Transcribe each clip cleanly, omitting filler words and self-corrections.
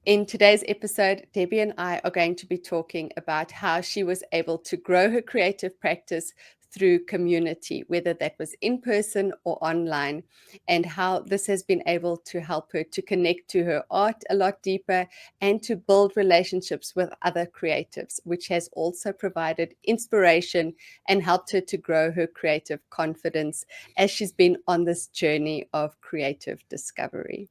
In today's episode, Debbie and I are going to be talking about how she was able to grow her creative practice through community, whether that was in person or online, and how this has been able to help her to connect to her art a lot deeper and to build relationships with other creatives, which has also provided inspiration and helped her to grow her creative confidence as she's been on this journey of creative discovery.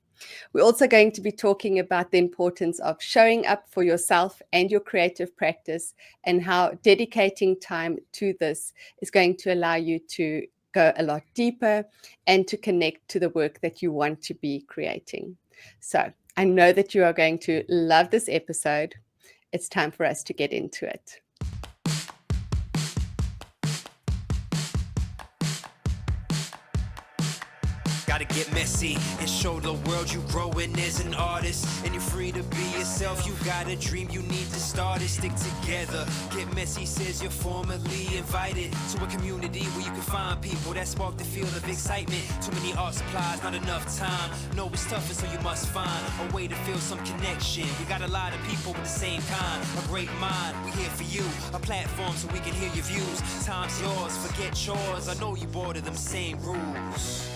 We're also going to be talking about the importance of showing up for yourself and your creative practice, and how dedicating time to this is going to allow you to go a lot deeper and to connect to the work that you want to be creating. So I know that you are going to love this episode. It's time for us to get into it. Gotta get messy and show the world you growing as an artist. And you're free to be yourself. You got a dream, you need to start it. Stick together. Get messy says you're formally invited to a community where you can find people that spark the feel of excitement. Too many art supplies, not enough time. No, it's tougher, so you must find a way to feel some connection. We got a lot of people with the same kind, a great mind. We here for you, a platform so we can hear your views. Time's yours, forget yours. I know you bored of them same rules.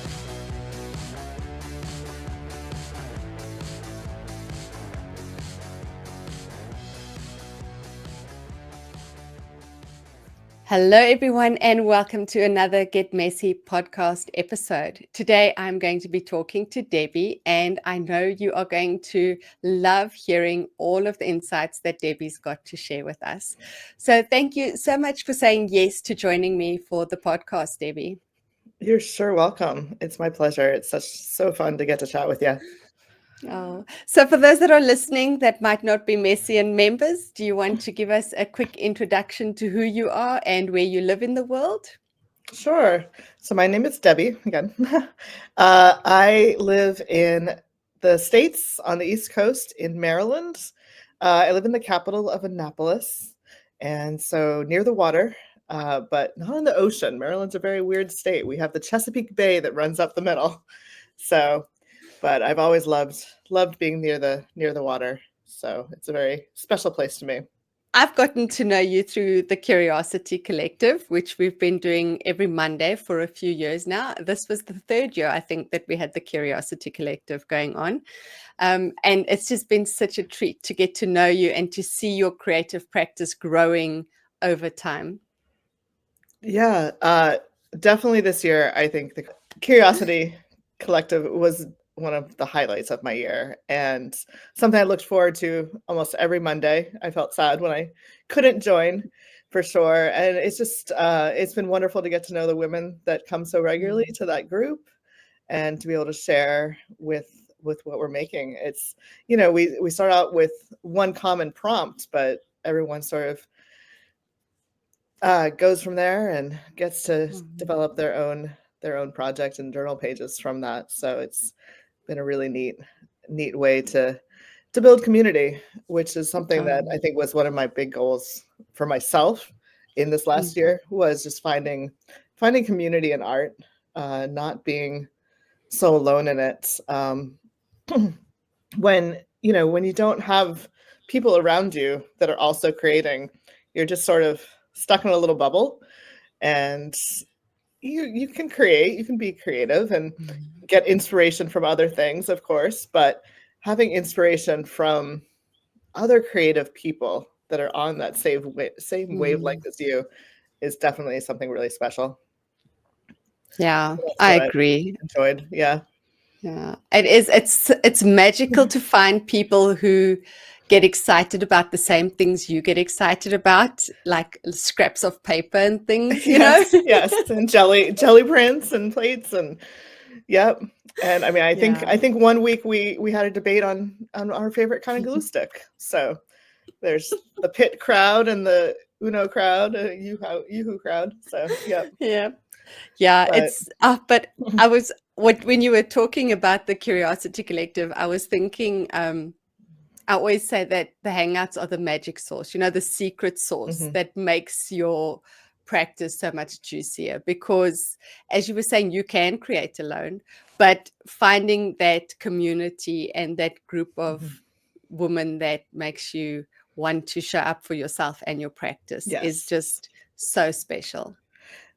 Hello, everyone, and welcome to another Get Messy podcast episode. Today, I'm going to be talking to Debbie, and I know you are going to love hearing all of the insights that Debbie's got to share with us. So thank you so much for saying yes to joining me for the podcast, Debbie. You're sure welcome. It's my pleasure. It's so fun to get to chat with you. Oh, so for those that are listening that might not be Messian members, do you want to give us a quick introduction to who you are and where you live in the world? Sure. So my name is Debbie again. I live in the States on the East Coast in Maryland. I live in the capital of Annapolis, and so near the water, but not in the ocean. Maryland's a very weird state. We have the Chesapeake Bay that runs up the middle. So, but I've always loved being near the water. So it's a very special place to me. I've gotten to know you through the Curiosity Collective, which we've been doing every Monday for a few years now. This was the third year, I think, that we had the Curiosity Collective going on. And it's just been such a treat to get to know you and to see your creative practice growing over time. Yeah, definitely this year, I think the Curiosity Collective was one of the highlights of my year, and something I looked forward to almost every Monday. I felt sad when I couldn't join, for sure. And it's just, it's been wonderful to get to know the women that come so regularly to that group and to be able to share with what we're making. It's, we start out with one common prompt, but everyone sort of goes from there and gets to develop their own project and journal pages from that. So it's been a really neat way to build community, which is something that I think was one of my big goals for myself in this last year, was just finding community in art, not being so alone in it. When you don't have people around you that are also creating, you're just sort of stuck in a little bubble, and you can create, you can be creative and get inspiration from other things, of course, but having inspiration from other creative people that are on that same wavelength as you is definitely something really special. Yeah, I agree. Enjoyed. Yeah. It is. It's magical to find people who get excited about the same things you get excited about, like scraps of paper and things, Yes, and jelly prints and plates, and yep. And I mean, I think 1 week we had a debate on our favorite kind of glue stick. So there's the Pit crowd and the Uno crowd, Yoo-hoo crowd. So yeah. But I was when you were talking about the Curiosity Collective, I was thinking. I always say that the Hangouts are the magic sauce, the secret sauce that makes your practice so much juicier, because as you were saying, you can create alone, but finding that community and that group of woman that makes you want to show up for yourself and your practice is Yes. just so special.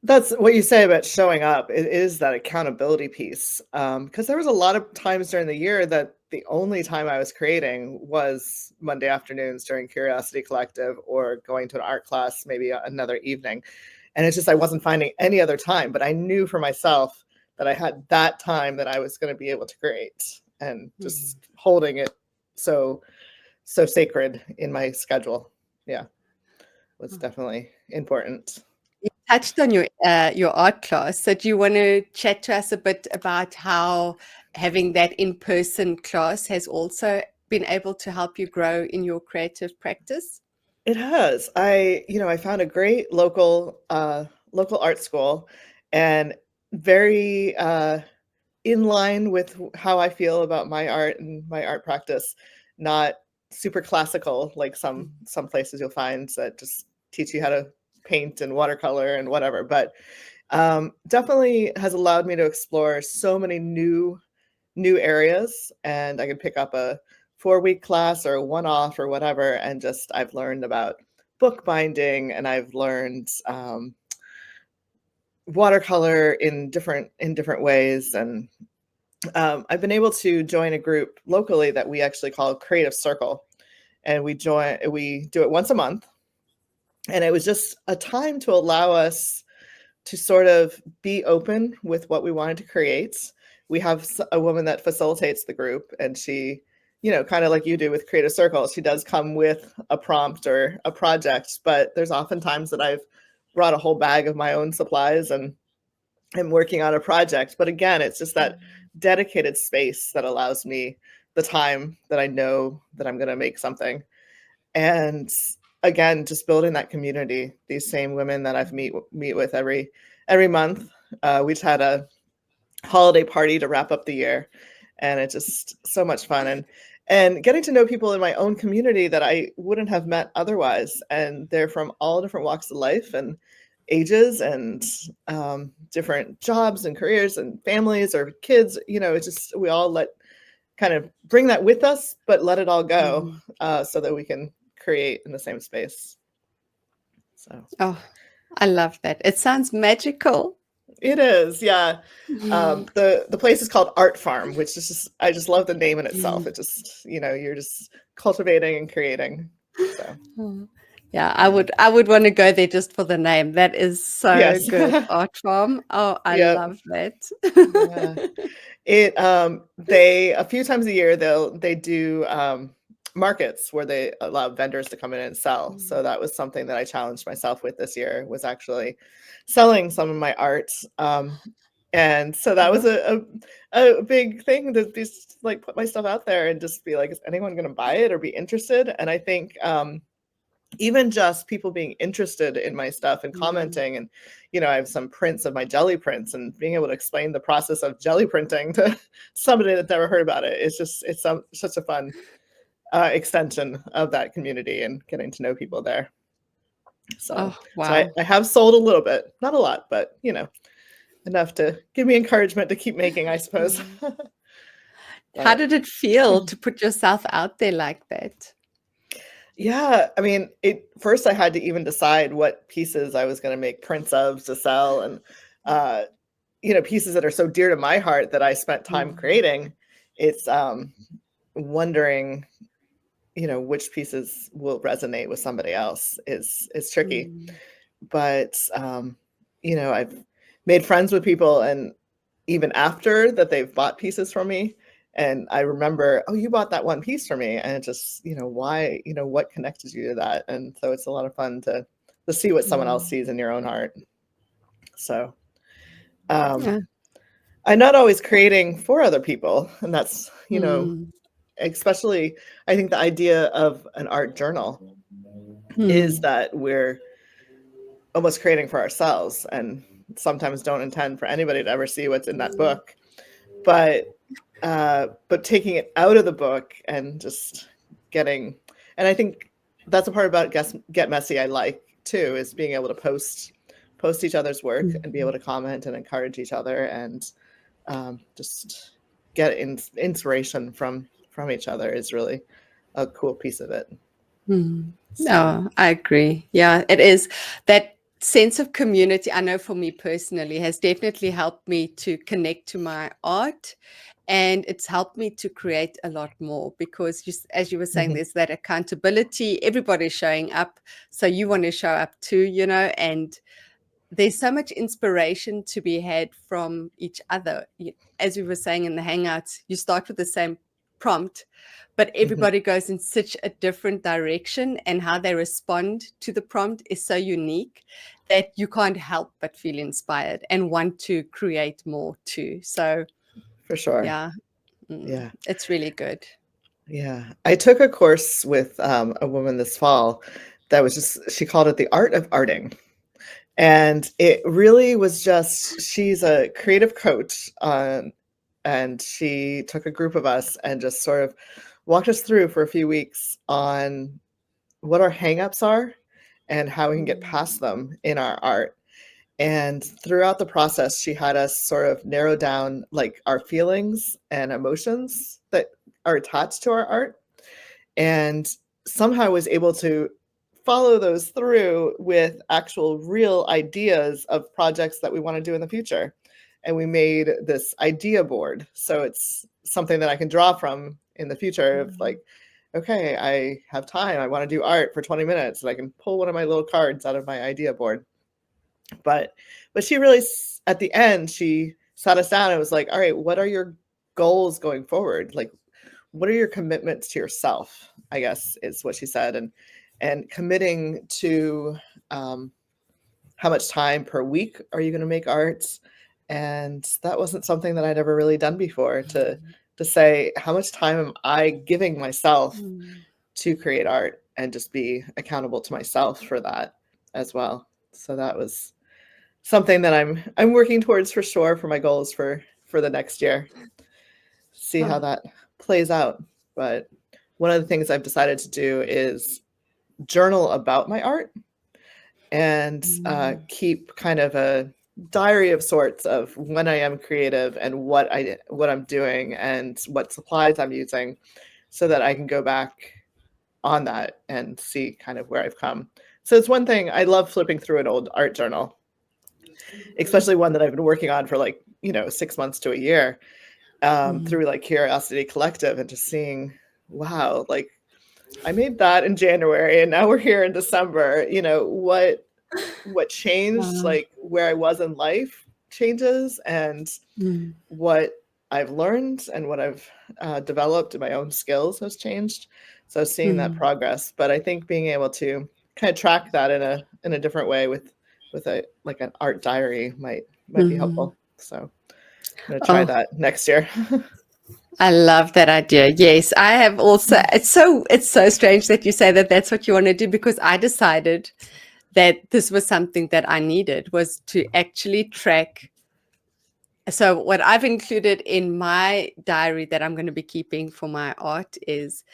That's what you say about showing up. It is that accountability piece. Because there was a lot of times during the year that the only time I was creating was Monday afternoons during Curiosity Collective, or going to an art class maybe another evening. And it's just I wasn't finding any other time. But I knew for myself that I had that time that I was going to be able to create, and just holding it so sacred in my schedule. Yeah, was definitely important. You touched on your art class. So do you want to chat to us a bit about how having that in-person class has also been able to help you grow in your creative practice? It has. I found a great local art school, and very in line with how I feel about my art and my art practice. Not super classical like some places you'll find that just teach you how to paint and watercolor and whatever, but definitely has allowed me to explore so many new areas, and I can pick up a 4-week class or a one-off or whatever, and just I've learned about bookbinding, and I've learned watercolor in different ways, and I've been able to join a group locally that we actually call Creative Circle, and we do it once a month, and it was just a time to allow us to sort of be open with what we wanted to create. We have a woman that facilitates the group, and she, kind of like you do with Creative Circles, she does come with a prompt or a project, but there's often times that I've brought a whole bag of my own supplies and I'm working on a project. But again, it's just that dedicated space that allows me the time that I know that I'm going to make something. And again, just building that community, these same women that I've meet with every month. We just had a holiday party to wrap up the year, and it's just so much fun, and getting to know people in my own community that I wouldn't have met otherwise. And they're from all different walks of life and ages, and different jobs and careers and families or kids. It's just we all kind of bring that with us, but let it all go, so that we can create in the same space. So I love that. It sounds magical. it is, yeah. The place is called Art Farm, which is just I just love the name in itself. It just you're just cultivating and creating. So yeah, I would want to go there just for the name. That is so yes. good. Art Farm. Oh, I Yep. love that. Yeah. It they a few times a year they do markets where they allow vendors to come in and sell. So that was something that I challenged myself with this year, was actually selling some of my art. And so that was a big thing to just like put my stuff out there and just be like, is anyone going to buy it or be interested? And I think even just people being interested in my stuff and commenting, and I have some prints of my jelly prints, and being able to explain the process of jelly printing to somebody that's never heard about it. It's such a fun extension of that community and getting to know people there. So, wow. so I have sold a little bit, not a lot, but enough to give me encouragement to keep making, I suppose. How did it feel to put yourself out there like that? Yeah, I mean, first I had to even decide what pieces I was going to make prints of to sell, and pieces that are so dear to my heart that I spent time creating. It's wondering, which pieces will resonate with somebody else is tricky. But I've made friends with people, and even after that they've bought pieces from me, and I remember, oh, you bought that one piece for me, and it just, why, what connected you to that? And so it's a lot of fun to see what someone else sees in your own art. So I'm not always creating for other people, and that's, especially I think the idea of an art journal is that we're almost creating for ourselves, and sometimes don't intend for anybody to ever see what's in that book. But taking it out of the book and just getting, and I think that's a part about Get Messy I like too, is being able to post each other's work and be able to comment and encourage each other, and just get inspiration from each other is really a cool piece of it. So No, I agree. Yeah, it is. That sense of community, I know for me personally, has definitely helped me to connect to my art. And it's helped me to create a lot more because, as you were saying, mhm, there's that accountability. Everybody's showing up. So you want to show up too, and there's so much inspiration to be had from each other. As we were saying in the Hangouts, you start with the same prompt, but mhm, everybody goes in such a different direction, and how they respond to the prompt is so unique that you can't help but feel inspired and want to create more too. So, for sure. yeah, Yeah. it's really good. Yeah. I took a course with a woman this fall that was she called it the art of arting. And it really was just, she's a creative coach, and she took a group of us and just sort of walked us through for a few weeks on what our hangups are and how we can get past them in our art. And throughout the process, she had us sort of narrow down like our feelings and emotions that are attached to our art, and somehow was able to follow those through with actual real ideas of projects that we want to do in the future. And we made this idea board. So it's something that I can draw from in the future of like, okay, I have time. I want to do art for 20 minutes. And I can pull one of my little cards out of my idea board. But she really, at the end, she sat us down and was like, all right, what are your goals going forward? Like, what are your commitments to yourself, I guess is what she said. And committing to how much time per week are you going to make arts. And that wasn't something that I'd ever really done before, to say how much time am I giving myself to create art, and just be accountable to myself for that as well. So that was something that I'm working towards for sure, for my goals for the next year. See how Oh. that plays out. But one of the things I've decided to do is journal about my art, and keep kind of a diary of sorts of when I am creative and what I'm doing and what supplies I'm using, so that I can go back on that and see kind of where I've come. So it's one thing, I love flipping through an old art journal, especially one that I've been working on for like 6 months to a year, through like Curiosity Collective, and just seeing, wow, like I made that in January and now we're here in December. What changed, Wow. like where I was in life changes, and what I've learned and what I've developed in my own skills has changed. So seeing that progress, but I think being able to kind of track that in a different way with a like an art diary might be helpful. So I'm going to try Oh, that next year. I love that idea. Yes, I have also. It's so strange that you say that that's what you want to do, because I decided that this was something that I needed, was to actually track. So what I've included in my diary that I'm going to be keeping for my art is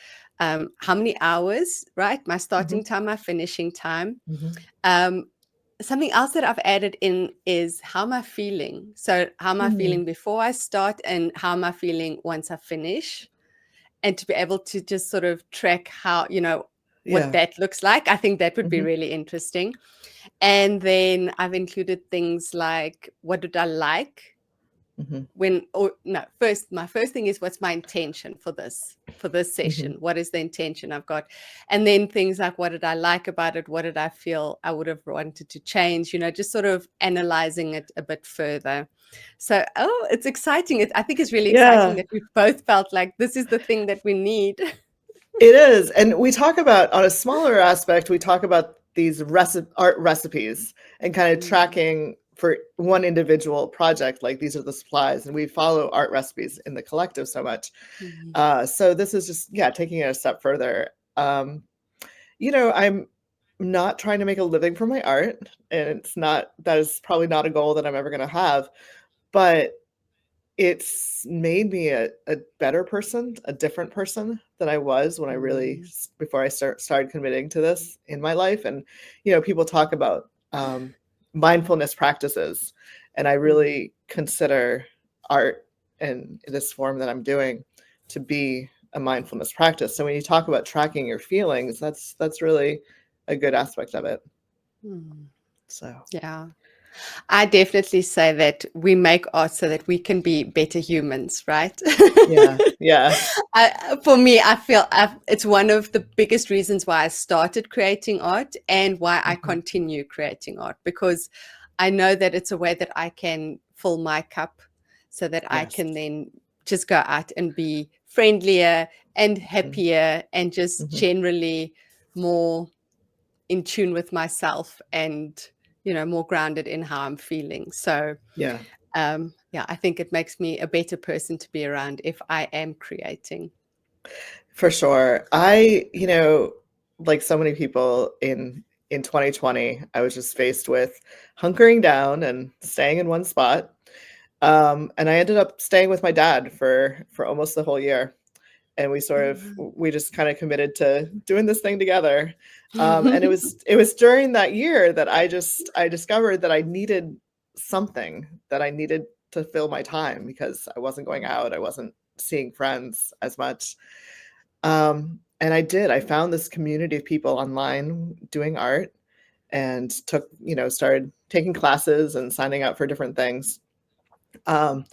how many hours, right? My Hmm. starting time, my finishing time. Hmm. Um, Something else that I've added in is how am I feeling? So how am I Hmm. feeling before I start, and how am I feeling once I finish? And to be able to just sort of track how, what Yeah. that looks like. I think that would be Hmm. really interesting. And then I've included things like, what did I like Hmm. first, my first thing is, what's my intention for this Hmm. session? What is the intention I've got? And then things like, what did I like about it? What did I feel I would have wanted to change? Just sort of analyzing it a bit further. So, it's exciting. I think it's really exciting Yeah. that we've both felt like this is the thing that we need. It is. And we talk about, on a smaller aspect, we talk about these art recipes and kind of Mm, tracking for one individual project, like these are the supplies. And we follow art recipes in the collective so much. mm, So this is just, yeah, taking it a step further. I'm not trying to make a living from my art. And that is probably not a goal that I'm ever going to have. But it's made me a better person, a different person than I was when I really, mm, before I started committing to this in my life. And, people talk about mindfulness practices, and I mm, really consider art in this form that I'm doing to be a mindfulness practice. So when you talk about tracking your feelings, that's really a good aspect of it. So Yeah. I definitely say that we make art so that we can be better humans, right? yeah, yeah. For me, I feel it's one of the biggest reasons why I started creating art and why I Mhm. continue creating art, because I know that it's a way that I can fill my cup so that I Yes. can then just go out and be friendlier and Mhm. happier and just Mhm. generally more in tune with myself and more grounded in how I'm feeling. So Yeah. yeah, I think it makes me a better person to be around if I am creating. For sure. Like so many people in 2020, I was just faced with hunkering down and staying in one spot. And I ended up staying with my dad for almost the whole year. And we just kind of committed to doing this thing together. And it was during that year that I discovered that I needed something, that I needed to fill my time because I wasn't going out, I wasn't seeing friends as much. And I found this community of people online doing art, and started taking classes and signing up for different things. Um,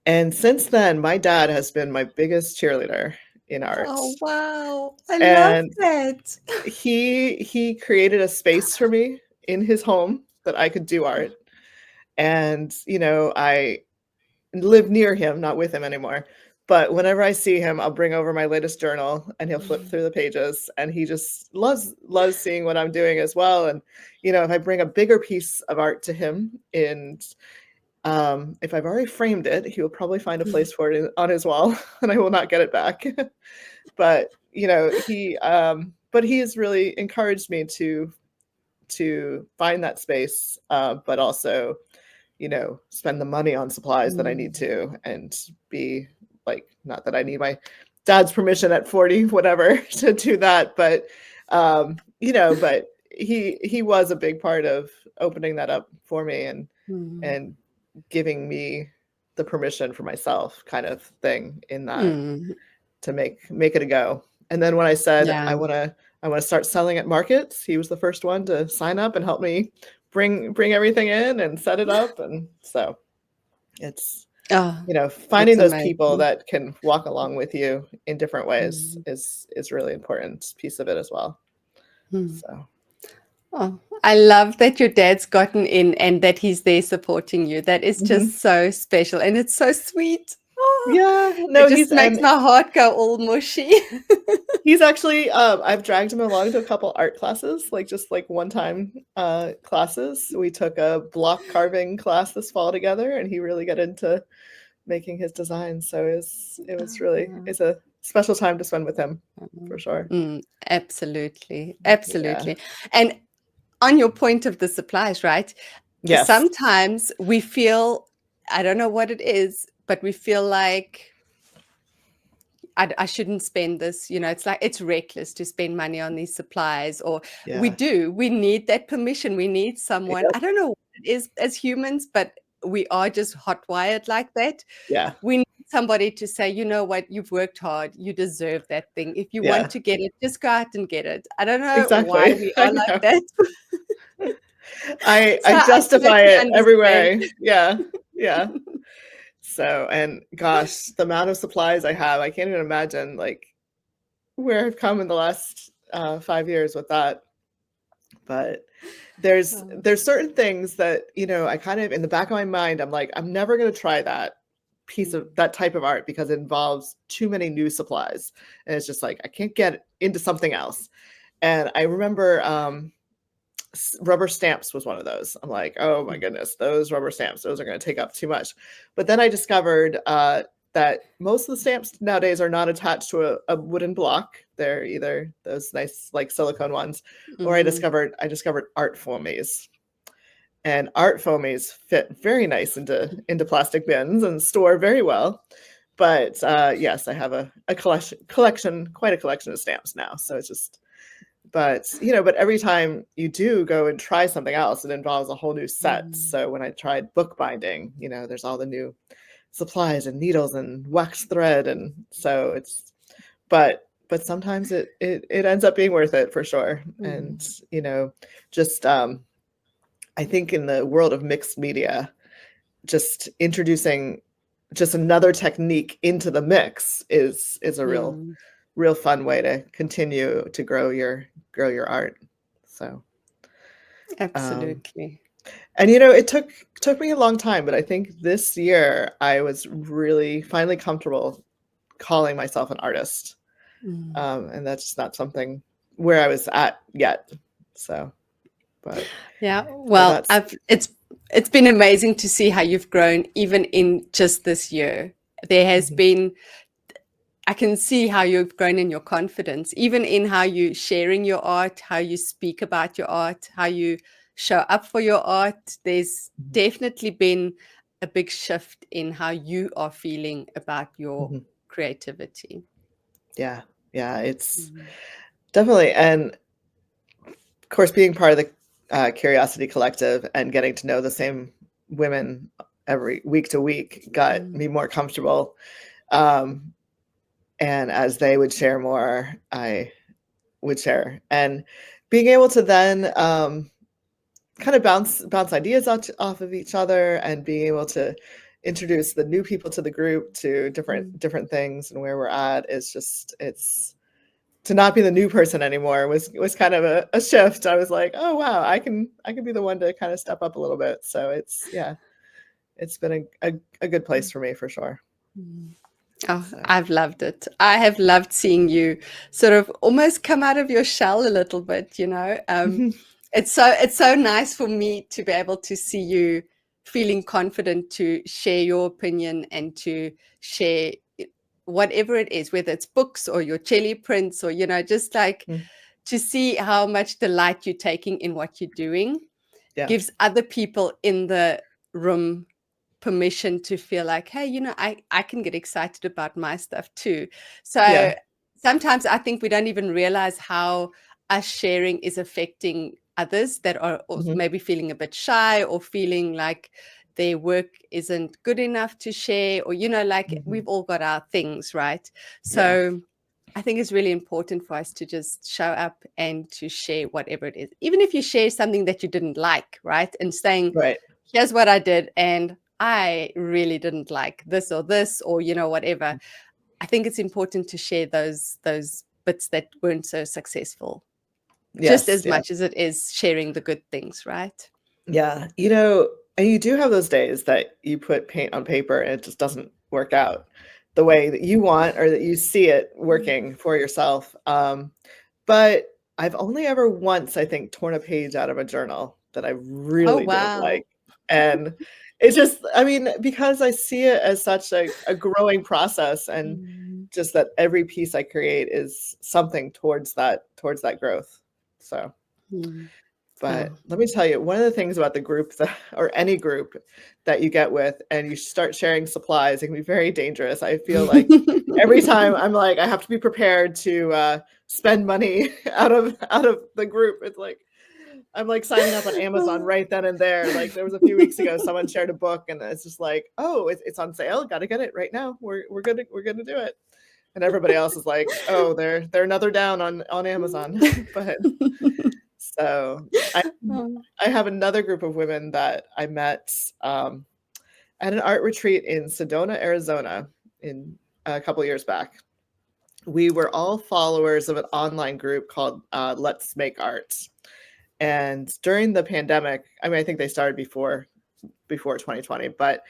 and since then, my dad has been my biggest cheerleader in art. Oh, wow. I love And that. he created a space for me in his home that I could do art. And, I live near him, not with him anymore. But whenever I see him, I'll bring over my latest journal and he'll flip through the pages, and he just loves seeing what I'm doing as well. And, if I bring a bigger piece of art to him, and if I've already framed it, he will probably find a place for it on his wall and I will not get it back. But, he has really encouraged me to find that space, but also spend the money on supplies that I need Mm. to, and be like, not that I need my dad's permission at 40, whatever, to do that. But, but he was a big part of opening that up for me, Mm. and giving me the permission for myself, kind of thing, in that, Mm. to make it a go. And then when I said Yeah. I want to start selling at markets, he was the first one to sign up and help me bring everything in and set it up. And so it's, Oh, finding that's those people amazing. that can walk along with you in different ways Mm. is really important piece of it as well. Mm. So Oh, I love that your dad's gotten in and that he's there supporting you. That is mhm. just so special and it's so sweet. Oh, Yeah, it no, just makes my heart go all mushy. he's actually, I've dragged him along to a couple art classes, like just like one time classes. We took a block carving class this fall together, and he really got into making his designs. So it was really, it's a special time to spend with him, for sure. Absolutely. Yeah. Absolutely. And on your point of the supplies, right? Yes. Sometimes we feel, I don't know what it is, but we feel like I shouldn't spend this. It's like it's reckless to spend money on these supplies, or Yeah. we need that permission. We need someone. Yep. I don't know what it is as humans, but we are just hot-wired like that. Yeah. We need somebody to say, you know what, you've worked hard, you deserve that thing. If you want Yeah. to get it, just go out and get it. I don't know why Exactly. we I are like know. that. I So I justify totally it every understand. way. Yeah. Yeah. So, and gosh, the amount of supplies I have, I can't even imagine, like, where I've come in the last 5 years with that. But there's Oh. there's certain things that, I kind of, in the back of my mind, I'm like, I'm never going to try that type of art, because it involves too many new supplies, and it's just like I can't get into something else. And I remember rubber stamps was one of those. I'm like, oh my goodness, those rubber stamps, those are going to take up too much. But then I discovered that most of the stamps nowadays are not attached to a wooden block. They're either those nice like silicone ones, or Mm. I discovered art foamies. And art foamies fit very nice into plastic bins and store very well. But yes, I have a collection, quite a collection of stamps now. So it's just, but every time you do go and try something else, it involves a whole new set. Mm. So when I tried bookbinding, there's all the new supplies and needles and wax thread, and so it's, but sometimes it ends up being worth it for sure. And just I think in the world of mixed media, just introducing just another technique into the mix is a real fun way to continue to grow your art. So Absolutely. and it took me a long time, but I think this year I was really finally comfortable calling myself an artist. And that's just not something where I was at yet. So, but yeah, well, that's it's been amazing to see how you've grown even in just this year. There has been, I can see how you've grown in your confidence, even in how you sharing your art, how you speak about your art, how you show up for your art. There's definitely been a big shift in how you are feeling about your creativity. yeah, it's definitely, and of course, being part of the Curiosity Collective and getting to know the same women every week to week got me more comfortable. And as they would share more, I would share, and being able to then kind of bounce ideas off of each other, and being able to introduce the new people to the group to different things and where we're at is just, it's to not be the new person anymore was kind of a shift. I was like, oh wow, I can be the one to kind of step up a little bit. So it's been a good place for me for sure. Oh, I've loved it. I have loved seeing you sort of almost come out of your shell a little bit, It's so nice for me to be able to see you feeling confident to share your opinion and to share whatever it is, whether it's books or your jelly prints or, just like to see how much delight you're taking in what you're doing Yeah. gives other people in the room permission to feel like, hey, I can get excited about my stuff too. So sometimes I think we don't even realize how us sharing is affecting others that are maybe feeling a bit shy or feeling like their work isn't good enough to share, or we've all got our things, right? So I think it's really important for us to just show up and to share whatever it is, even if you share something that you didn't like, right? And saying, Right. here's what I did, and I really didn't like this or this, or whatever. I think it's important to share those bits that weren't so successful, just Yes. as much as it is sharing the good things, right? Yeah. And you do have those days that you put paint on paper and it just doesn't work out the way that you want or that you see it working for yourself. But I've only ever once, I think, torn a page out of a journal that I Oh, really didn't wow. like. And it's just, I mean, because I see it as such a growing process, and just that every piece I create is something towards that growth. So, but let me tell you, one of the things about the group or any group that you get with and you start sharing supplies, it can be very dangerous. I feel like every time I'm like, I have to be prepared to spend money out of the group. It's like I'm like signing up on Amazon right then and there. Like there was a few weeks ago, someone shared a book, and it's just like, oh, it's on sale. Got to get it right now. We're gonna do it. And everybody else is like, oh, they're another down on Amazon. But so I have another group of women that I met at an art retreat in Sedona, Arizona, in a couple years back. We were all followers of an online group called Let's Make Art. And during the pandemic, I mean, I think they started before 2020, but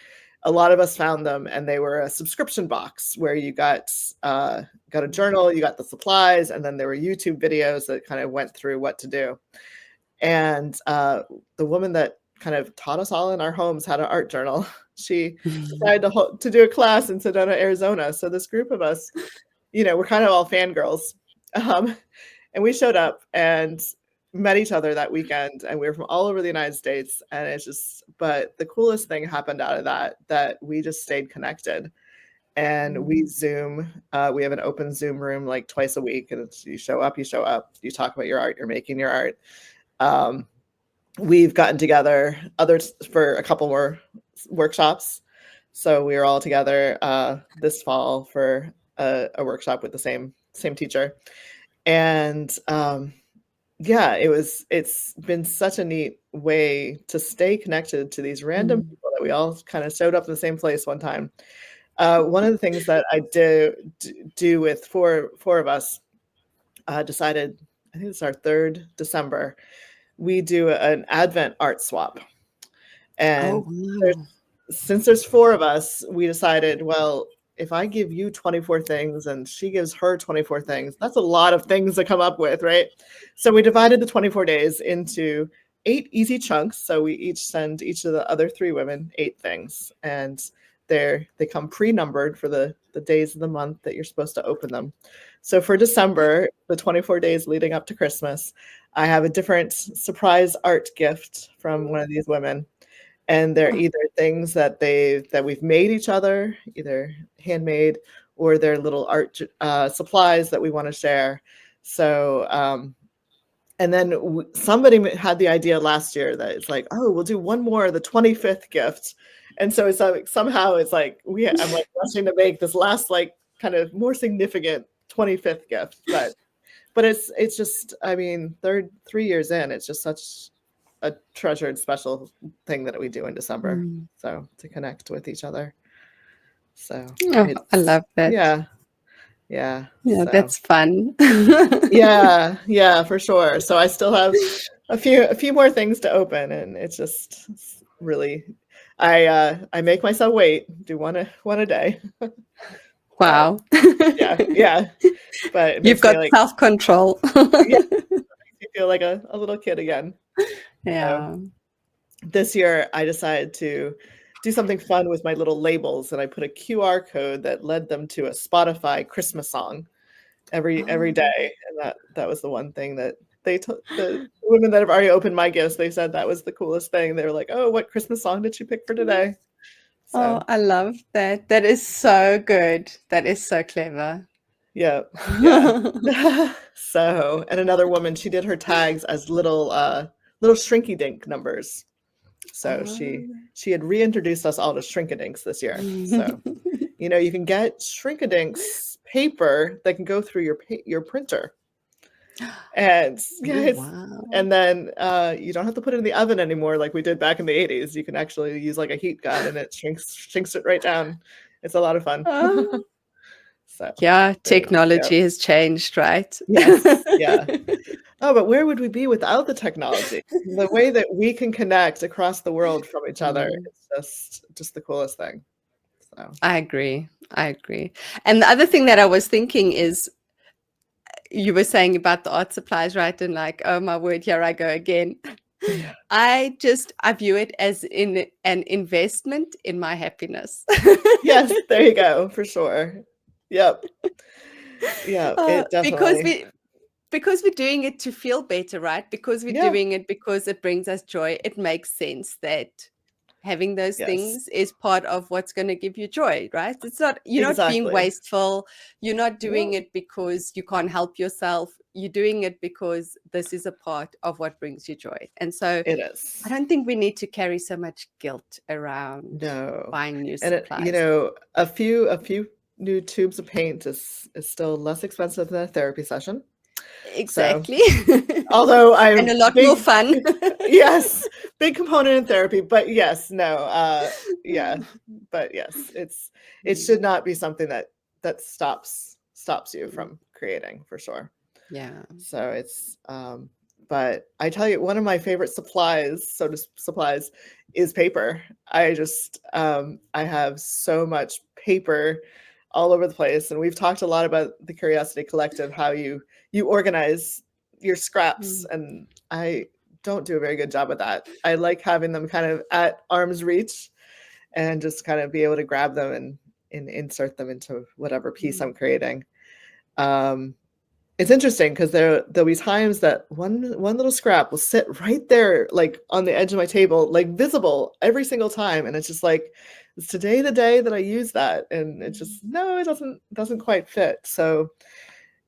a lot of us found them, and they were a subscription box where you got a journal, you got the supplies, and then there were YouTube videos that kind of went through what to do. And the woman that kind of taught us all in our homes how to art journal, she decided to do a class in Sedona, Arizona. So this group of us, we're kind of all fangirls. And we showed up and met each other that weekend, and we were from all over the United States. And it's just, but the coolest thing happened out of that we just stayed connected. And we Zoom, we have an open Zoom room like twice a week, and you show up, you talk about your art, you're making your art. We've gotten together others for a couple more workshops. So we were all together this fall for a workshop with the same same teacher. And yeah, it's been such a neat way to stay connected to these random Mm. people that we all kind of showed up in the same place one time. One of the things that I do with four of us, decided, I think it's our third December, we do an Advent art swap. Oh, And there's wow. since there's four of us, we decided, well, if I give you 24 things and she gives her 24 things, that's a lot of things to come up with, right? So we divided the 24 days into 8 easy chunks. So we each send each of the other 3 women 8 things. And they come pre-numbered for the days of the month that you're supposed to open them. So for December, the 24 days leading up to Christmas, I have a different surprise art gift from one of these women, and they're Oh, either things that we've made each other, either handmade, or they're little art supplies that we want to share. So and then somebody had the idea last year that it's like, oh, we'll do one more, the 25th gift. And so it's like, somehow it's like I'm like rushing to make this last, like, kind of more significant 25th gift. But it's just, I mean, 3 years in, it's just such a treasured special thing that we do in December. mm. So to connect with each other. So Oh, I it's, love that. yeah, yeah. Yeah, So that's fun. yeah, yeah, for sure. So I still have a few more things to open, and it's really, I make myself wait, do one a day. So Wow. yeah, yeah. But it You've makes me got like, self-control. yeah, makes me feel like a little kid again. So Yeah. this year I decided to do something fun with my little labels, and I put a QR code that led them to a Spotify Christmas song every Oh, day, and that was the one thing that the women that have already opened my gifts, they said that was the coolest thing. They were like, "Oh, what Christmas song did you pick for today?" oh, So I love that. That is so good. That is so clever. yeah, yeah. So, and another woman, she did her tags as little shrinky dink numbers. So Oh. she had reintroduced us all to shrinkadinks this year. So you can get shrinkadinks paper that can go through your printer. And yeah, Oh, wow. and then you don't have to put it in the oven anymore like we did back in the 80s. You can actually use like a heat gun, and it shrinks it right down. It's a lot of fun. Oh, So yeah, yeah. technology has changed, right? Yes, yeah. Oh, but where would we be without the technology? The way that we can connect across the world from each other, Mm, it's just the coolest thing. So I agree. I agree. And the other thing that I was thinking is you were saying about the art supplies, right? And like, oh my word, here I go again. yeah. I view it as in an investment in my happiness. Yes, there you go, for sure. Yep. Yeah, it Because definitely. we're doing it to feel better, right? Because we're Yeah. doing it because it brings us joy. It makes sense that having those Yes. things is part of what's going to give you joy, right? It's not, you're not being Exactly. wasteful. You're not doing No, it because you can't help yourself. You're doing it because this is a part of what brings you joy. And so it I is. don't think we need to carry so much guilt around No. buying new And supplies. a few new tubes of paint is still less expensive than a therapy session. So, Exactly. although And I'm a lot more big, fun. yes, big component in therapy, but yes, no, yeah, but yes, it should Mm, not be something that stops you mm, from creating, for sure. yeah. So but I tell you, one of my favorite supplies is paper. I have so much paper all over the place, and we've talked a lot about the Curiosity Collective, how you organize your scraps, Mm, and I don't do a very good job of that. I like having them kind of at arm's reach, and just kind of be able to grab them and insert them into whatever piece I'm mm, creating. Um, it's interesting because there'll be times that one little scrap will sit right there, like on the edge of my table, like visible every single time, and it's just like, is today the day that I use that? And it just, no, it doesn't quite fit. So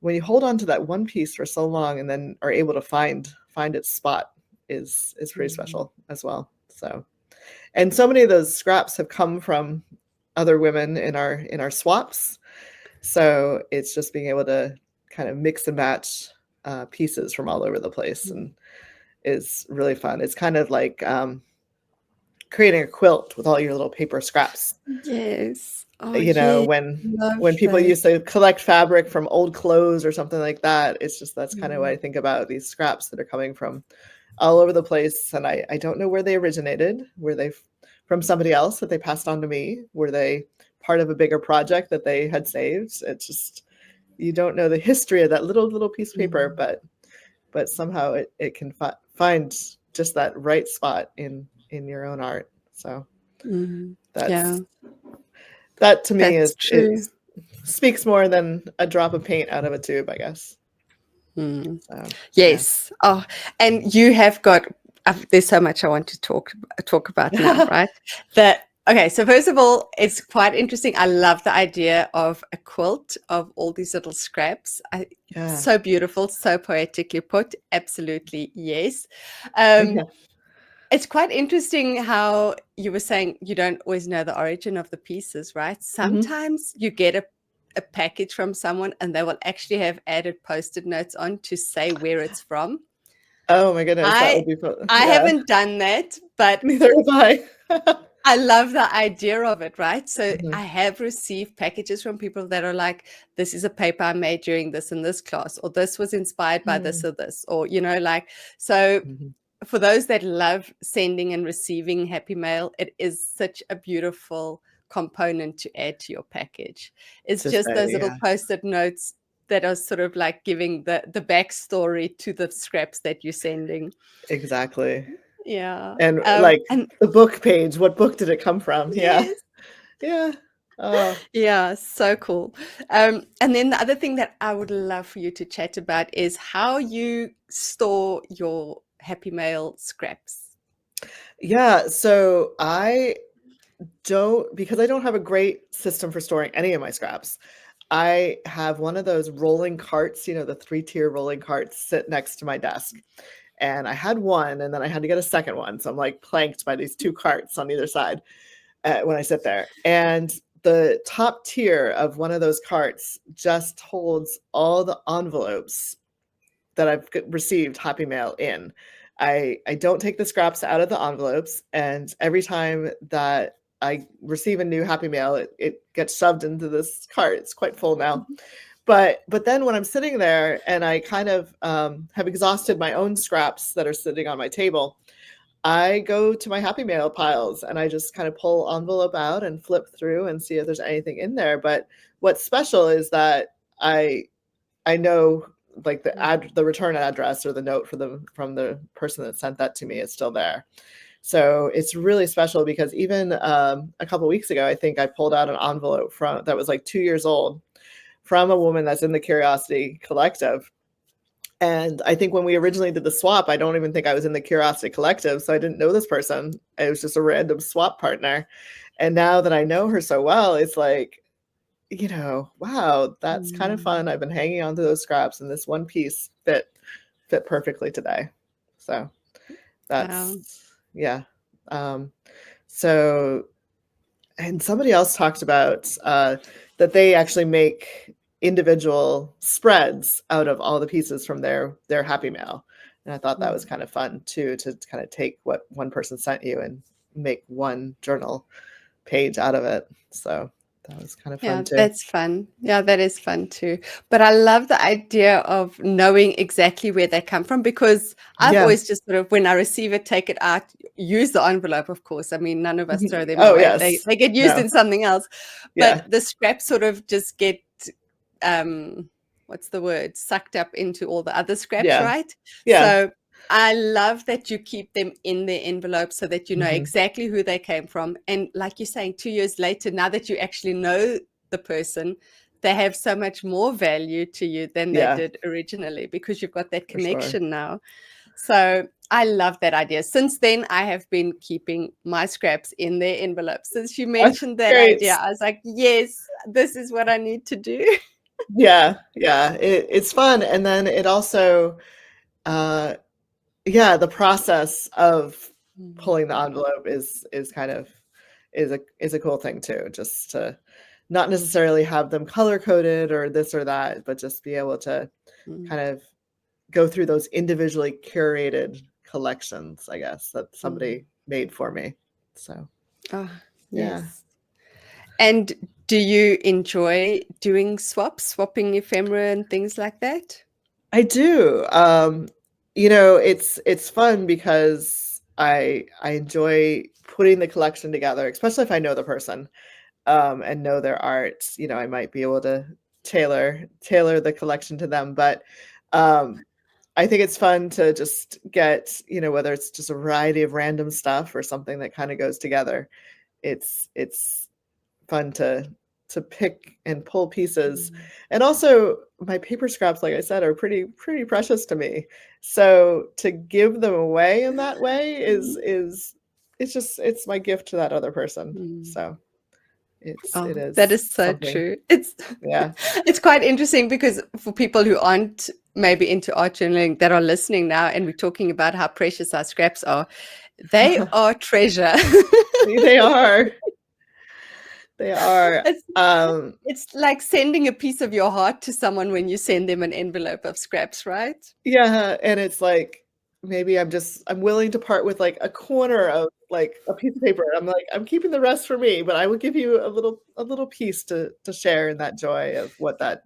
when you hold on to that one piece for so long and then are able to find its spot is pretty mm, special as well. So, and so many of those scraps have come from other women in our swaps. So it's just being able to kind of mix and match pieces from all over the place, and is really fun. It's kind of like creating a quilt with all your little paper scraps. Yes. Oh, You know, yeah. Love when people that. used to collect fabric from old clothes or something like that, it's just that's kind of what I Mm. think about, these scraps that are coming from all over the place. And I don't know where they originated. Were they from somebody else that they passed on to me? Were they part of a bigger project that they had saved? It's just, you don't know the history of that little piece of paper, Mm. but somehow it can find just that right spot in your own art. So Mm. Yeah, that's that to me that's true. is speaks more than a drop of paint out of a tube, I guess. Mm. So yeah. Yes. Oh, and you have got, there's so much I want to talk about now, right? That okay, so first of all, it's quite interesting. I love the idea of a quilt of all these little scraps. Yeah. So beautiful, so poetically put. Absolutely, yes. Um, Yeah. it's quite interesting how you were saying you don't always know the origin of the pieces, right? Mhm. Sometimes you get a package from someone and they will actually have added post-it notes on to say where it's from. Oh my goodness, that I would be fun. I Yeah. haven't done that, but Neither have I. I love the idea of it, right? So Mhm. I have received packages from people that are like, this is a paper I made during this and this class, or this was inspired by this Mm. or this, or, like, so Mhm. for those that love sending and receiving happy mail, it is such a beautiful component to add to your package. It's To just those say, little yeah, post-it notes that are sort of like giving the backstory to the scraps that you're sending. exactly. Yeah. And, like, And the book page, what book did it come from? Yeah. yes, Yeah. Oh, yeah, so cool. And then the other thing that I would love for you to chat about is how you store your happy mail scraps. yeah, so I don't, because I don't have a great system for storing any of my scraps. I have one of those rolling carts, the 3-tier rolling carts sit next to my desk. And I had one, and then I had to get a second one. So I'm like planked by these 2 carts on either side when I sit there. And the top tier of one of those carts just holds all the envelopes that I've received Happy Mail in. I don't take the scraps out of the envelopes, and every time that I receive a new Happy Mail, it gets shoved into this cart. It's quite full now. But then when I'm sitting there and I kind of have exhausted my own scraps that are sitting on my table, I go to my Happy Mail piles and I just kind of pull envelope out and flip through and see if there's anything in there. But what's special is that I know, like, the return address or the note from the person that sent that to me is still there. So it's really special because even a couple weeks ago, I think I pulled out an envelope from that was like 2 years old from a woman that's in the Curiosity Collective. And I think when we originally did the swap, I don't even think I was in the Curiosity Collective, so I didn't know this person. It was just a random swap partner. And now that I know her so well, it's like, wow, that's kind of Mm. fun. I've been hanging on to those scraps, and this one piece fit perfectly today. So Wow. that's yeah. Um, so and somebody else talked about that they actually make individual spreads out of all the pieces from their Happy Mail, and I thought that was Mm. kind of fun too, to kind of take what one person sent you and make one journal page out of it. So that was kind of fun Yeah, too. that's fun. Yeah, that is fun too. But I love the idea of knowing exactly where they come from because I've Yeah. always just sort of, when I receive it, take it out, use the envelope, of course. I mean, none of us throw them Oh away. They yes. they get used No. in something else. Yeah. But the scraps sort of just get um what's the word? Sucked up into all the other scraps, Yeah. right? Yeah. So I love that you keep them in their envelope so that you know Mhm. exactly who they came from. And like you're saying, 2 years later, now that you actually know the person, they have so much more value to you than they Yeah, did originally because you've got that for sure. connection now. So I love that idea. Since then, I have been keeping my scraps in their envelopes. Since you That's mentioned that great. idea, I was like, yes, this is what I need to do. Yeah, yeah, it's fun, and then it also, uh yeah, the process of pulling the Mm. envelope is kind of is a cool thing too, just to not necessarily have them color coded or this or that, but just be able to kind of go through those individually curated collections, I guess, that somebody made for me. So, Oh, yeah. yes. And do you enjoy doing swapping ephemera and things like that? I do. It's fun because I enjoy putting the collection together, especially if I know the person, and know their art. I might be able to tailor the collection to them, but um, I think it's fun to just get, whether it's just a variety of random stuff or something that kind of goes together. It's fun to pick and pull pieces. And also my paper scraps, like I said, are pretty precious to me. So to give them away in that way is it's my gift to that other person. So it Oh, that is is so something. true. Yeah. It's quite interesting because for people who aren't maybe into art journaling that are listening now, and we're talking about how precious our scraps are, they are treasure. They are. They are. It's it's like sending a piece of your heart to someone when you send them an envelope of scraps, right? Yeah, and it's like, maybe I'm willing to part with, like, a corner of, like, a piece of paper. I'm like, "I'm keeping the rest for me, but I will give you a little piece to share in that joy of what that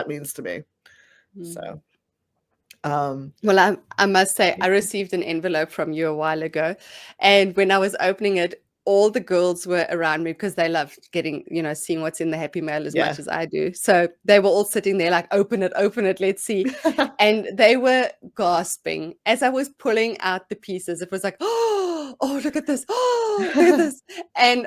means to me." So, um Well, I must say, I received an envelope from you a while ago, and when I was opening it, all the girls were around me because they love getting, seeing what's in the Happy Mail as yeah. much as I do. So they were all sitting there like, open it, let's see. And they were gasping as I was pulling out the pieces. It was like, oh, look at this. Oh, look at this. And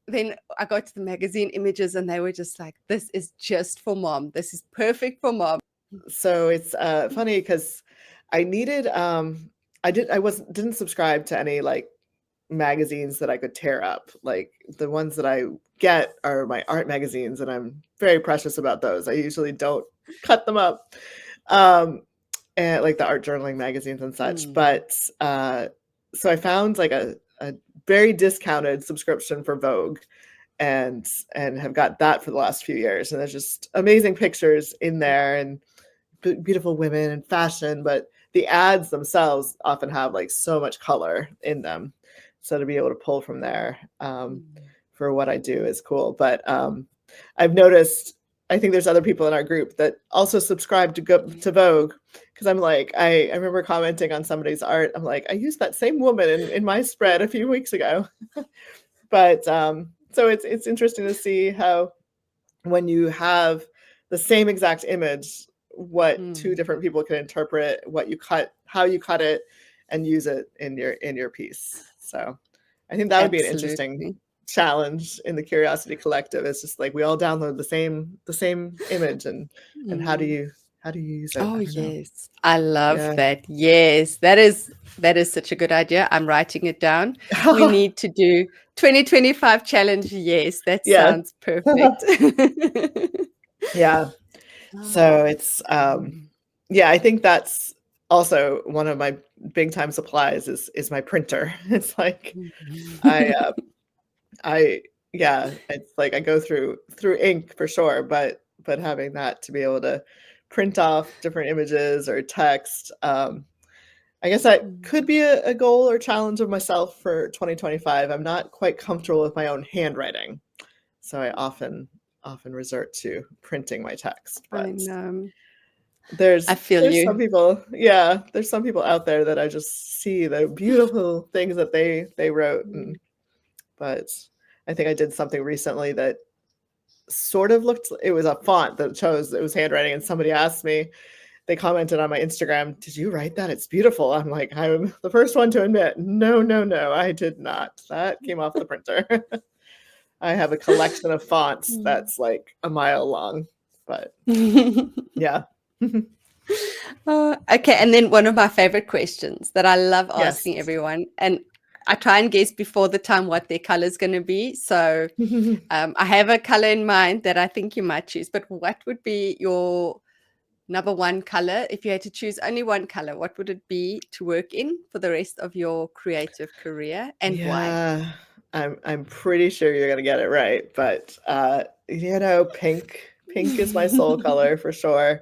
then I got to the magazine images and they were just like, this is just for mom. This is perfect for mom. So it's, funny because I needed, didn't subscribe to any, like, magazines that I could tear up. Like, the ones that I get are my art magazines, and I'm very precious about those. I usually don't cut them up, and like the art journaling magazines and such. But so I found like a very discounted subscription for Vogue, and have got that for the last few years. And there's just amazing pictures in there, and beautiful women and fashion, but the ads themselves often have like so much color in them. So to be able to pull from there, for what I do is cool. But I've noticed, I think there's other people in our group that also subscribe to Vogue, because I'm like, I remember commenting on somebody's art. I'm like, I used that same woman in my spread a few weeks ago. But so it's interesting to see how, when you have the same exact image, what two different people can interpret what you cut, how you cut it, and use it in your piece. So I think that would be an interesting Absolutely. challenge in the Curiosity Collective. It's just like we all download the same image, and how do you use it? Oh, I don't know. yes. I love Yeah. that. Yes, that is such a good idea. I'm writing it down. We need to do 2025 challenge. Yes, that Yeah. sounds perfect. Yeah. So it's yeah, I think that's also one of my big time supplies is my printer. It's like I I yeah, it's like I go through ink for sure, but having that to be able to print off different images or text, I guess that could be a goal or challenge of myself for 2025. I'm not quite comfortable with my own handwriting, so I often resort to printing my text. I But know. there's I feel there's some you. people, yeah, there's some people out there that I just see the beautiful things that they wrote, but I think I did something recently that sort of looked, it was a font that chose it was handwriting, and somebody asked me, they commented on my Instagram, "Did you write that? It's beautiful." I'm like, I'm the first one to admit, no, no, no, I did not. That came off the printer. I have a collection of fonts that's like a mile long, but yeah. Okay, and then one of my favorite questions that I love Yes. asking everyone, and I try and guess before the time what their color is going to be. So I have a color in mind that I think you might choose, but what would be your number one color if you had to choose only one color? What would it be to work in for the rest of your creative career, and why? Yeah. I'm pretty sure you're gonna get it right, but pink is my soul color for sure.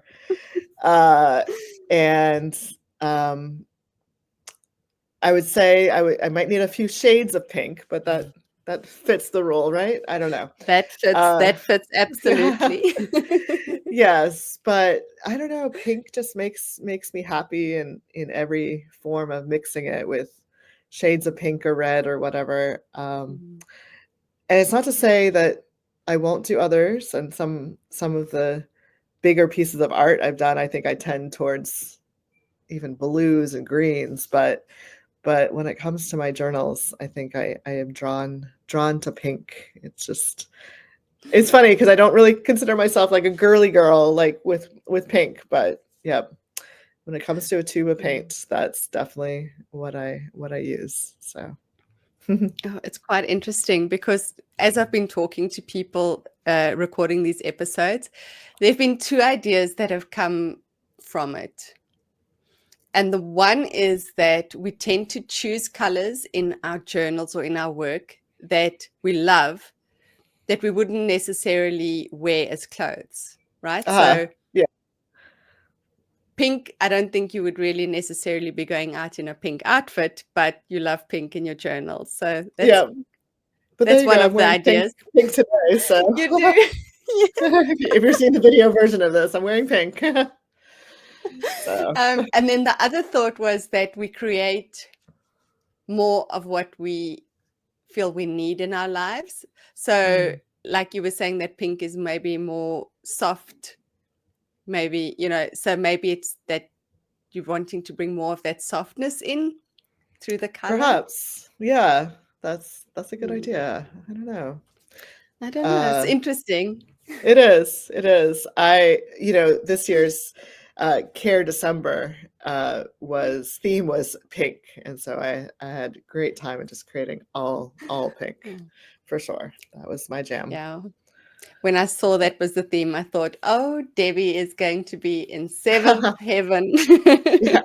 Uh, and I would say I might need a few shades of pink, but that fits the rule, right? I don't know. Uh, That fits absolutely. yes, but I don't know. Pink just makes me happy in every form of mixing it with shades of pink or red or whatever. Mm, And it's not to say that I won't do others. And some of the bigger pieces of art I've done, I think I tend towards even blues and greens, but when it comes to my journals, I think I am drawn to pink. It's funny because I don't really consider myself like a girly girl like with pink, but yeah, when it comes to a tube of mm. paint, that's definitely what I use. So Oh, it's quite interesting because as I've been talking to people recording these episodes, there have been two ideas that have come from it. And the one is that we tend to choose colors in our journals or in our work that we love that we wouldn't necessarily wear as clothes, right? So yeah, pink, I don't think you would really necessarily be going out in a pink outfit, but you love pink in your journal. So yeah. But there that's you one go. I'm of the wearing pink ideas. pink today. So You do. if you're seeing the video version of this, I'm wearing pink. So And then the other thought was that we create more of what we feel we need in our lives. So, mm, like you were saying, that pink is maybe more soft, maybe, so maybe it's that you're wanting to bring more of that softness in through the color. perhaps, yeah, that's a good Hmm. idea. I don't know. I don't know. It's Uh, interesting. It is. It is. This year's Care December was pink, and so I had great time in just creating all pink Mm, for sure. That was my jam. yeah. When I saw that was the theme, I thought, oh, Debbie is going to be in seventh heaven. Yeah.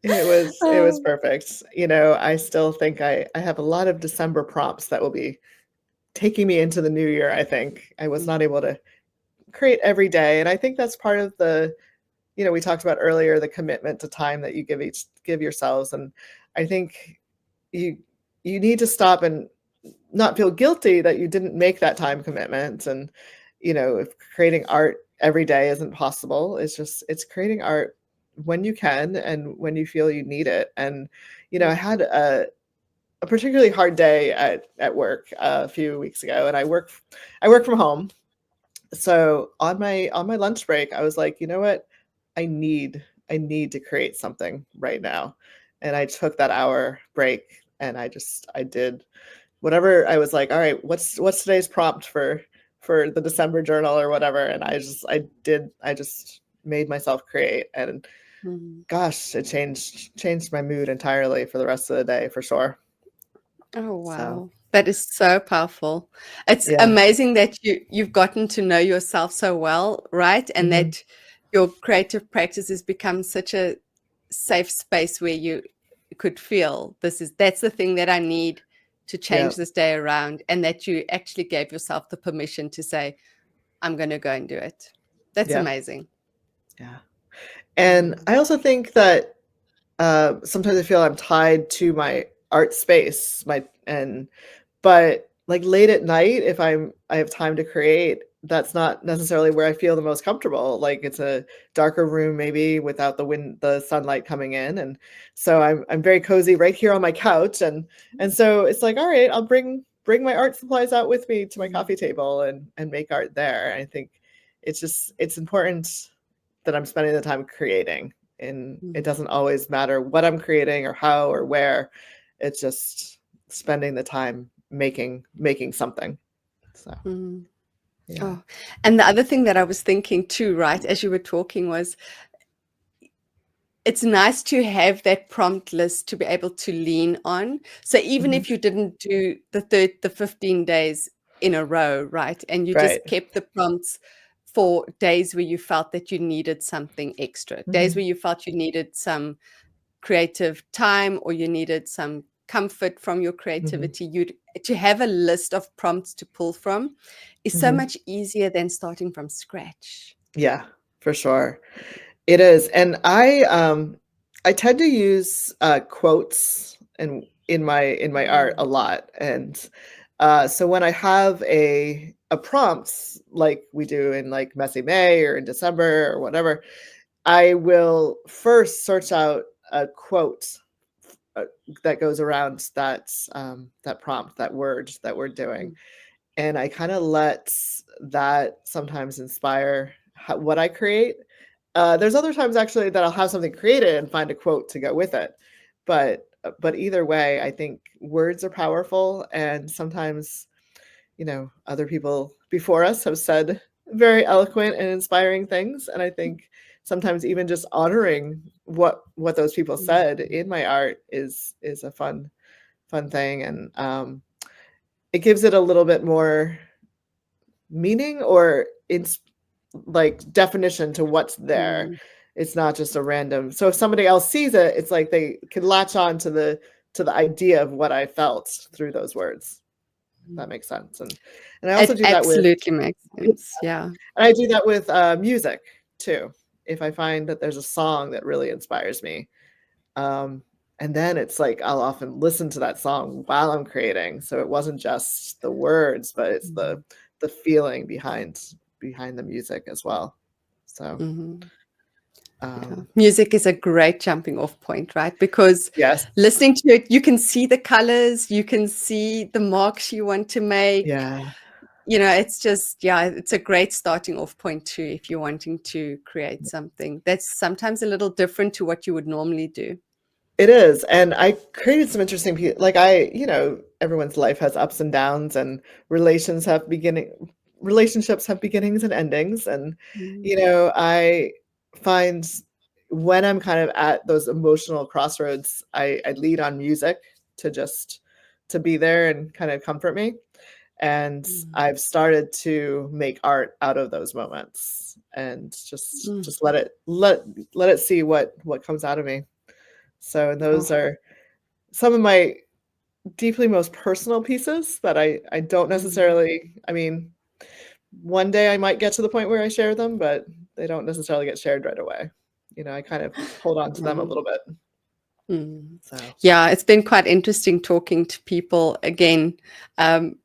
It was Oh, perfect. I still think I have a lot of December prompts that will be taking me into the new year, I think. I was mm, not able to create every day, and I think that's part of we talked about earlier, the commitment to time that you give yourselves. And I think you you need to stop and not feel guilty that you didn't make that time commitment. And if creating art every day isn't possible, it's creating art when you can and when you feel you need it. And I mm, had a particularly hard day at work a few weeks ago, and I work from home. So on my lunch break, I was like, you know what? I need to create something right now. And I took that hour break, and I did whatever. I was like, all right, what's today's prompt for the December journal or whatever. And I just made myself create, and mm. gosh, it changed my mood entirely for the rest of the day for sure. Oh, So wow. That is so powerful. It's yeah. amazing that you've gotten to know yourself so well, right? And Hmm. that your creative practices become such a safe space where you could feel that's the thing that I need to Yeah. change this day around, and that you actually gave yourself the permission to say, I'm going to go and do it. That's Yeah. amazing. Yeah. And Mm, I also think that sometimes I feel I'm tied to my art space, but like late at night, if I have time to create, that's not necessarily where I feel the most comfortable. Like it's a darker room, maybe without the sunlight coming in, and so I'm very cozy right here on my couch, and so it's like, all right, I'll bring my art supplies out with me to my mm, coffee table and make art there. I think it's important that I'm spending the time creating. And it mm, doesn't always matter what I'm creating or how or where. It's just spending the time making something. So mm. yeah. Oh, and the other thing that I was thinking too, right, as you were talking was it's nice to have that prompt list to be able to lean on. So even Mhm. if you didn't do the 15 days in a row, right, and you Right. just kept the prompts for days where you felt that you needed something extra, days Mhm. where you felt you needed some creative time or you needed some comfort from your Mhm. creativity, to have a list of prompts to pull from is so Mhm. much easier than starting from scratch. Yeah, for sure. It is, and I tend to use, quotes in my art a Mm, lot, and, so when I have a prompt, like we do in, like, Messy May or in December or whatever, I will first search out a quote, uh, that goes around that prompt, that word that we're doing, mm, and I kinda let that sometimes inspire what I create. There's other times actually that I'll have something created and find a quote to go with it. But either way, I think words are powerful, and sometimes, other people before us have said very eloquent and inspiring things, and I think sometimes even just honoring what those people mm, said in my art is a fun thing, and it gives it a little bit more meaning or like definition to what's there. mm, It's not just a random. So if somebody else sees it, it's like they can latch on to the idea of what I felt through those words. mm. That makes sense. And I also It do that with absolutely makes yeah, sense. Yeah. and I do that with music too. If I find that there's a song that really inspires me, um, and then it's like I'll often listen to that song while I'm creating. So it wasn't just the words, but it's Mhm, the feeling behind the music as well. So, mhm. Yeah. um, Music is a great jumping off point, right? Because yes, listening to it, you can see the colors, you can see the marks you want to make. yeah. It's just, yeah, it's a great starting off point too if you're wanting to create something that's sometimes a little different to what you would normally do. It is, and I created some interesting like everyone's life has ups and downs, and relationships have beginnings and endings, and Mm, I find when I'm kind of at those emotional crossroads, I lead on music to just to be there and kind of comfort me. And mm, I've started to make art out of those moments and mm. just let it see what comes out of me. So, and those Oh, are some of my deeply most personal pieces that I don't mm, necessarily, I mean, one day I might get to the point where I share them, but they don't necessarily get shared right away. I kind of hold on to them a mm, little bit. mm. So, Yeah, it's been quite interesting talking to people again. Um,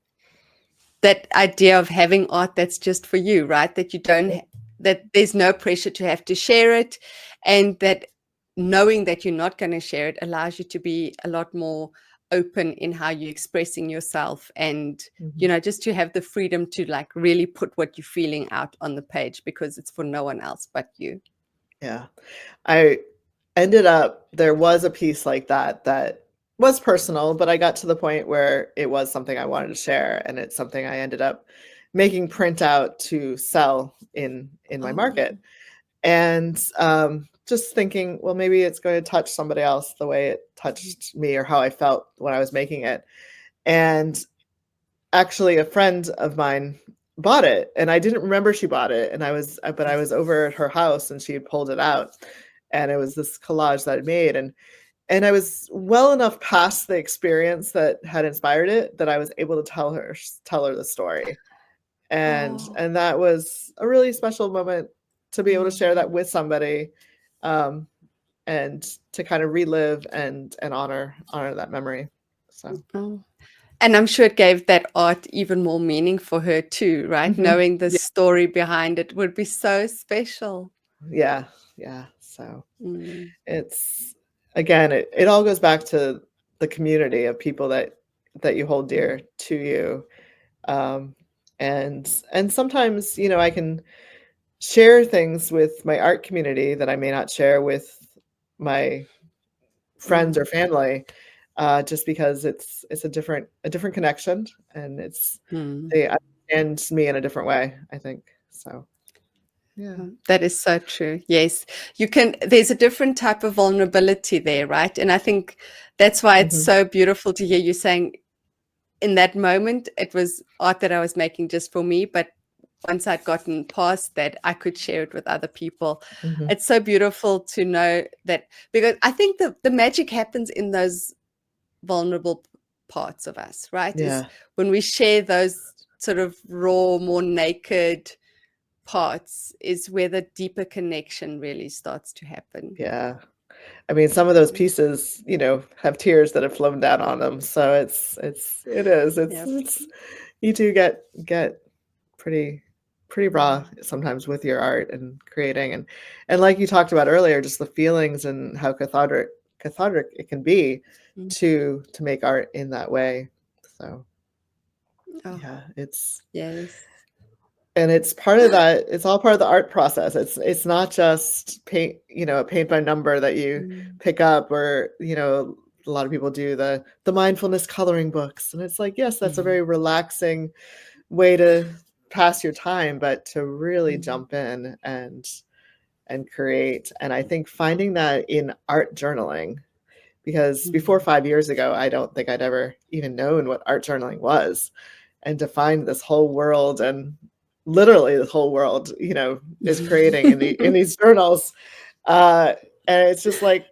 that idea of having art that's just for you, right? That you don't, yeah. that there's no pressure to have to share it, and that knowing that you're not going to share it allows you to be a lot more open in how you're expressing yourself, and Mhm. just to have the freedom to like really put what you're feeling out on the page because it's for no one else but you. Yeah. I ended up there was a piece like that was personal, but I got to the point where it was something I wanted to share, and it's something I ended up making print out to sell in my Oh. market. And just thinking, well, maybe it's going to touch somebody else the way it touched me or how I felt when I was making it. And actually, a friend of mine bought it, and I didn't remember she bought it. But I was over at her house, and she had pulled it out, and it was this collage that I made, and I was well enough past the experience that had inspired it that I was able to tell her the story, Oh. and that was a really special moment to be able to share that Mm. with somebody, um, and to kind of relive and honor that memory. So, Oh. And I'm sure it gave that art even more meaning for her too, right? mhm. Knowing the Yeah, story behind it would be so special. yeah, yeah. So Mm, it's again, it all goes back to the community of people that you hold mm, dear to you. Um, and sometimes, I can share things with my art community that I may not share with my friends or mm, family, just because it's a different connection, and mm. they understand me in a different way, I think. So, yeah. That is so true. Yes. There's a different type of vulnerability there, right? And I think that's why it's Mhm, so beautiful to hear you saying in that moment, it was art that I was making just for me. But once I'd gotten past that, I could share it with other people. mhm, It's so beautiful to know that, because I think the magic happens in those vulnerable parts of us, right? Is Yeah. when we share those sort of raw, more naked parts, is where the deeper connection really starts to happen. Yeah. I mean, some of those pieces, have tears that have flown down on them. So it is. Yeah. It's you do get pretty pretty raw sometimes with your art and creating, and like you talked about earlier, just the feelings and how cathartic it can be to make art in that way. So Oh, yeah, yes. it's part of that. It's all part of the art process. It's not just paint, a paint by number that you pick up, or a lot of people do the mindfulness coloring books, and it's like, yes, that's a very relaxing way to pass your time, but to really jump in and create. And I think finding that in art journaling, because before 5 years ago, I don't think I'd ever even known what art journaling was. And to find this whole world, and literally the whole world, is creating in these journals. And it's just like,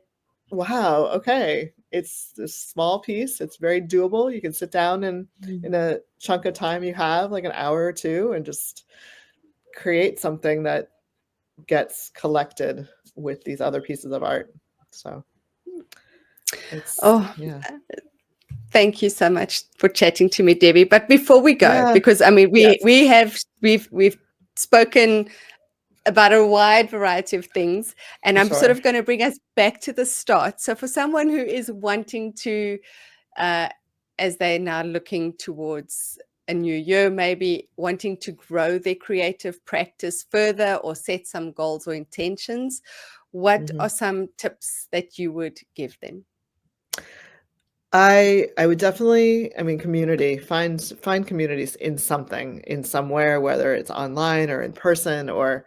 wow, okay. It's this small piece. It's very doable. You can sit down and in a chunk of time you have, like an hour or two, and just create something that gets collected with these other pieces of art. So Oh, yeah. thank you so much for chatting to me, Debbie. But before we go, Yeah. because I mean, Yes. we've spoken about a wide variety of things, and For I'm sort sure. of going to bring us back to the start. So for someone who is wanting to, as they're now looking towards a new year, maybe wanting to grow their creative practice further or set some goals or intentions, what Mhm. are some tips that you would give them? I would definitely, I mean, community, find communities in something, in somewhere, whether it's online or in person, or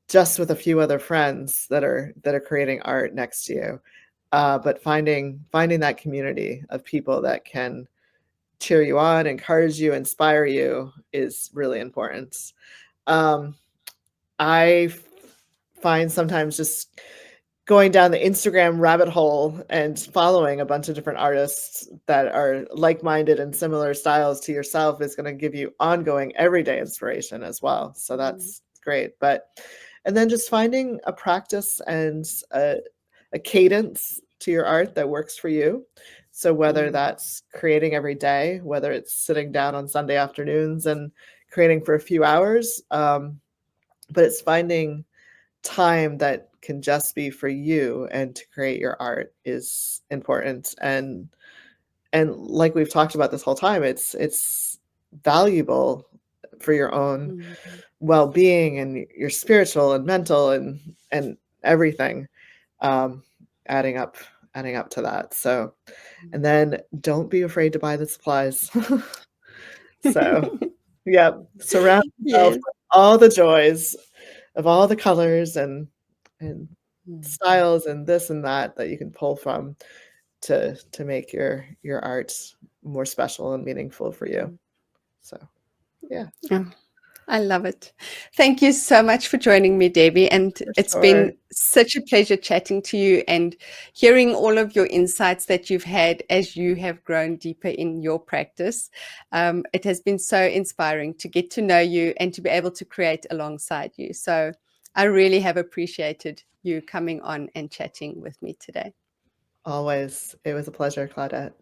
just with a few other friends that are creating art next to you. But finding that community of people that can cheer you on, encourage you, inspire you is really important. Um, I find sometimes just going down the Instagram rabbit hole and following a bunch of different artists that are like-minded and similar styles to yourself is going to give you ongoing everyday inspiration as well. So that's great. And then just finding a practice and a cadence to your art that works for you. So whether that's creating every day, whether it's sitting down on Sunday afternoons and creating for a few hours, but it's finding time that can just be for you and to create your art is important. And like we've talked about this whole time, it's valuable for your own well-being and your spiritual and mental and everything, um, adding up to that. So, and then don't be afraid to buy the supplies. So yeah, surround yourself Yes. with all the joys of all the colors and styles and this and that you can pull from to make your art more special and meaningful for you. So yeah, Oh, I love it. Thank you so much for joining me, Debbie. And for it's sure. been such a pleasure chatting to you and hearing all of your insights that you've had as you have grown deeper in your practice. It has been so inspiring to get to know you and to be able to create alongside you. So I really have appreciated you coming on and chatting with me today. Always. It was a pleasure, Claudette.